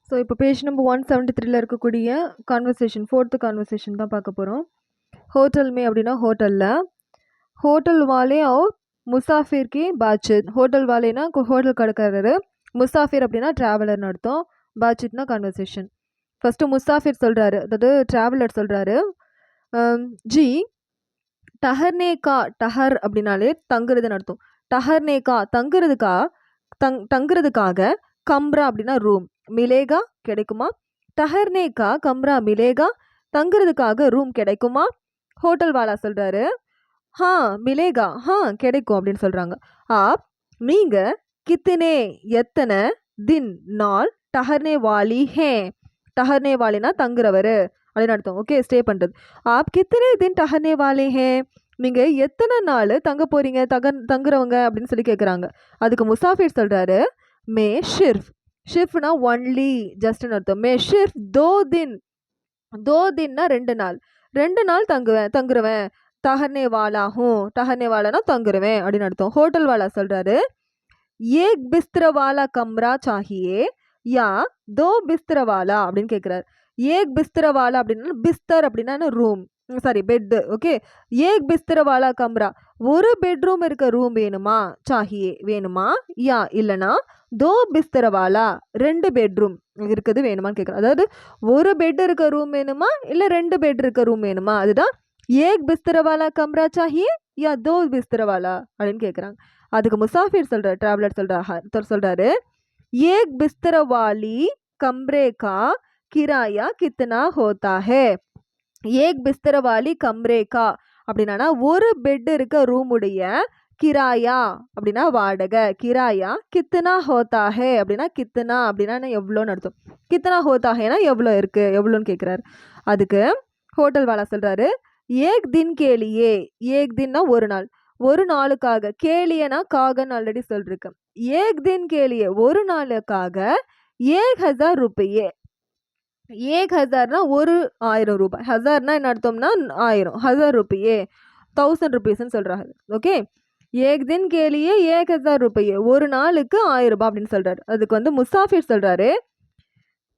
So இப்போ page number 173ல இருக்கக்கூடிய conversation, 4th conversation தான் பார்க்க போகிறோம். होटल में அப்படின்னா ஹோட்டலில், ஹோட்டல் வாலே और முசாஃபிர் கி பாட்சித். ஹோட்டல் வாலேனா ஹோட்டல் கடைக்காரரு, முசாஃபிர் அப்படின்னா ட்ராவலர்னு அர்த்தம், பாட்சித்னா கான்வர்சேஷன். ஃபஸ்ட்டு முசாஃபிர் சொல்கிறாரு, அதாவது ட்ராவலர் சொல்கிறாரு, ஜி டஹர்னே கா, டஹர் அப்படின்னாலே தங்குறதுன்னு அர்த்தம், டஹர்னே கா தங்குறதுக்காக, கம்ரா அப்படின்னா ரூம், மிலேகா கிடைக்குமா, டஹர்னே கா கம்ரா மிலேகா தங்குறதுக்காக ரூம் கிடைக்குமா. ஹோட்டல் வாலா சொல்கிறாரு, ஹா மிலேகா, ஹா கிடைக்கும் அப்படின்னு சொல்கிறாங்க. ஆப் நீங்கள் கித்தனே எத்தனை, தின் நாள், டஹர்னே வாலி ஹே, டஹர்னே வாலினா தங்குறவர் அப்படின்னு அர்த்தம். ஓகே, ஸ்டே பண்ணுறது. ஆப் கித்தனே தின் டஹர்னே வாலே ஹே, நீங்கள் எத்தனை நாள் தங்க போகிறீங்க, தங்குறவங்க அப்படின்னு சொல்லி கேட்குறாங்க. அதுக்கு முசாஃபிர் சொல்கிறாரு, மே ஷிர்ஃப், ஷிர்ஃப்னா ஒன்லி ஜஸ்ட்னு அர்த்தம். மே ஷிர்ஃப் தோ தின்னா 2 நாள், 2 நாள் தங்குறவன், டஹர்னே வாலா ஹூம், டஹர்னே வாலானா தங்குறவேன் அப்படின்னு அர்த்தம். ஹோட்டல் வாலா சொல்கிறாரு, ஏக் பிஸ்தர வாலா கம்ரா சாஹியே யா தோ பிஸ்தர வாலா அப்படின்னு கேட்குறாரு. ஏக் பிஸ்தர வாலா அப்படின்னா, பிஸ்தர் அப்படின்னா ரூம், சாரி பெட்டு. ஓகே, ஏக் பிஸ்தர வாலா கம்ரா, ஒரு பெட்ரூம் இருக்க ரூம் வேணுமா, சாஹியே வேணுமா, யா இல்லைனா தோ பிஸ்தர வாலா 2 பெட்ரூம் இருக்குது வேணுமான்னு கேட்குறேன். அதாவது ஒரு பெட் இருக்க ரூம் வேணுமா இல்லை 2 பெட் இருக்க ரூம் வேணுமா, அதுதான் ஏக் பிஸ்தர வாலா கம்ரா சாஹியே யா தோ பிஸ்தர வாலா அப்படின்னு கேட்குறாங்க. அதுக்கு முசாஃபிர் சொல்கிறார், ட்ராவலர் சொல்கிறாரு, ஏக் பிஸ்தர வாலி கம்ரே கா கிராயா கித்தனா ஹோத்தா ஹே. ஏக் பிஸ்தர வாலி கம்ரே கா அப்படின்னா ஒரு பெட் இருக்க ரூமுடைய கிராயா அப்படின்னா வாடகை, கிராயா கித்தனா ஹோத்தா ஹே அப்படின்னா, கித்தனா அப்படின்னா எவ்வளோன்னு அர்த்தம், கித்தனா ஹோத்தா ஹேனா எவ்வளோ இருக்குது எவ்வளோன்னு கேட்குறாரு. அதுக்கு ஹோட்டல் வாலா சொல்கிறாரு, ஏக் தின் கேலியே, ஏக் தின்னா ஒரு நாள், ஒரு நாளுக்காக, கேலியனா காகன்னு ஆல்ரெடி சொல்லிருக்கேன். ஏக் தின் கேலியே ஒரு நாளுக்காக, 1000 ரூபாயே, 1000னா 1000 ரூபாய், ஹசார்னா என்ன அர்த்தம்னா 1000, 1000 ரூபாயே 1000 ருபீஸ்ன்னு சொல்கிறாங்க. ஓகே, ஏக் தின் கேலியே 1000 ரூபாயே, ஒரு நாளுக்கு 1000 ரூபாய் அப்படின்னு சொல்கிறாரு. அதுக்கு வந்து முசாஃபிர் சொல்கிறாரு,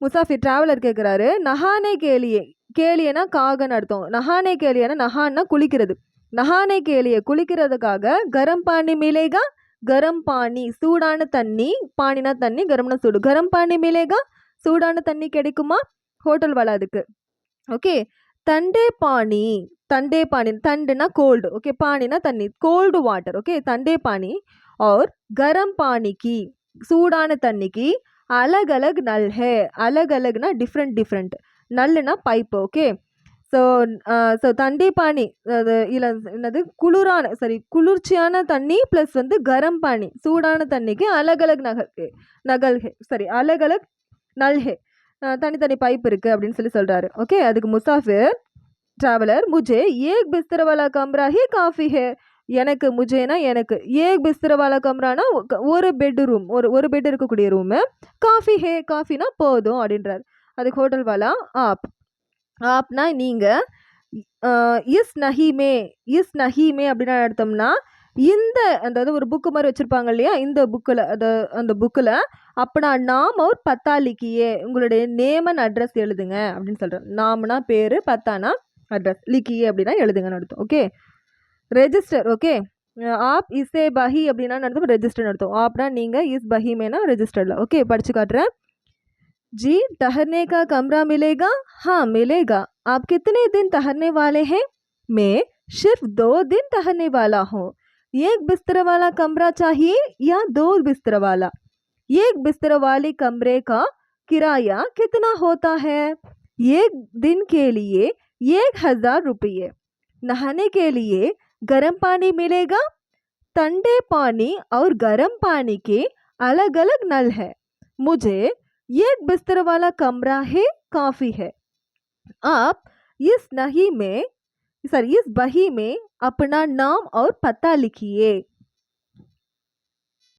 முசாஃபிர் ட்ராவலர் கேட்குறாரு, நஹானே கேலியே, கேலியனா காகன்னு அர்த்தம், நஹானே கேலியனா, நஹான்னா குளிக்கிறது, நஹானே கேலியே குளிக்கிறதுக்காக, கரம் பானி மிலேகா, கரம் பானி சூடான தண்ணி, பானினா தண்ணி, கரம்னா சூடு, கரம் பானி மிலேகா சூடான தண்ணி கிடைக்குமா. ஹோட்டல் வாலா அதுக்கு, ஓகே, தண்டே பானி, தண்டே பானி, தண்டுனா கோல்டு, ஓகே, பானினா தண்ணி, கோல்டு வாட்டர், ஓகே, தண்டே பானி और गरम पानी की சூடான தண்ணிக்கு अलग अलग नल है, अलग अलगना डिफरेंट डिफरेंट, नलना पाइप. ஓகே, ஸோ தண்டே பானி அது இல்லை என்னது குளிரான, சரி குளிர்ச்சியான தண்ணி ப்ளஸ் வந்து கரம் பானி சூடான தண்ணிக்கு அலக் அலக் நகல் ஹே, சரி அலக் அலக் நல் ஹே, தனித்தனி பைப் இருக்குது அப்படின்னு சொல்லி சொல்கிறாரு. ஓகே, அதுக்கு முசாஃபிர் ட்ராவலர், முஜே ஏக் பிஸ்தர வாலா கம்ரா ஹே காஃபி ஹே, எனக்கு முஜேனா எனக்கு, ஏக் பிஸ்தர வாலா கம்ரானா ஒரு பெட்ரூம், ஒரு பெட் இருக்கக்கூடிய ரூமு, காஃபி ஹே காஃபினா போதும் அப்படின்றார். அதுக்கு ஹோட்டல் வாலா, ஆப்னா நீங்கள், இஸ் நஹீமே அப்படின்னா எடுத்தோம்னா இந்த, அதாவது ஒரு புக்கு மாதிரி வச்சுருப்பாங்க இல்லையா, இந்த புக்கில், அந்த புக்கில் அப்பனா நாம் ஒரு பத்தா லிக்கியே, உங்களுடைய நேம் அண்ட் அட்ரஸ் எழுதுங்க அப்படின்னு சொல்கிறேன். நாம்னா பேர், பத்தானா அட்ரஸ், லிக்கியே அப்படின்னா எழுதுங்கன்னு அர்த்தம். Okay, register. ஓகே, ஆப் இசே பஹி அப்படின்னா அர்த்தம் ரெஜிஸ்டர்னு அர்த்தம். ஆப்னா நீங்கள், இஸ் பஹிமேனா ரெஜிஸ்டரில். ஓகே, படித்து காட்டுறேன். जी ठहरने का कमरा मिलेगा, हाँ मिलेगा, आप कितने दिन ठहरने वाले हैं, मैं सिर्फ 2 दिन ठहरने वाला हूँ, एक बिस्तर वाला कमरा चाहिए या 2 बिस्तर वाला, एक बिस्तर वाले कमरे का किराया कितना होता है, एक दिन के लिए 1000 रुपये, नहाने के लिए गर्म पानी मिलेगा, ठंडे पानी और गर्म पानी के अलग अलग नल है, मुझे एक बिस्तर वाला कमरा है काफ़ी है, आप इस बही में अपना नाम और पता लिखिए.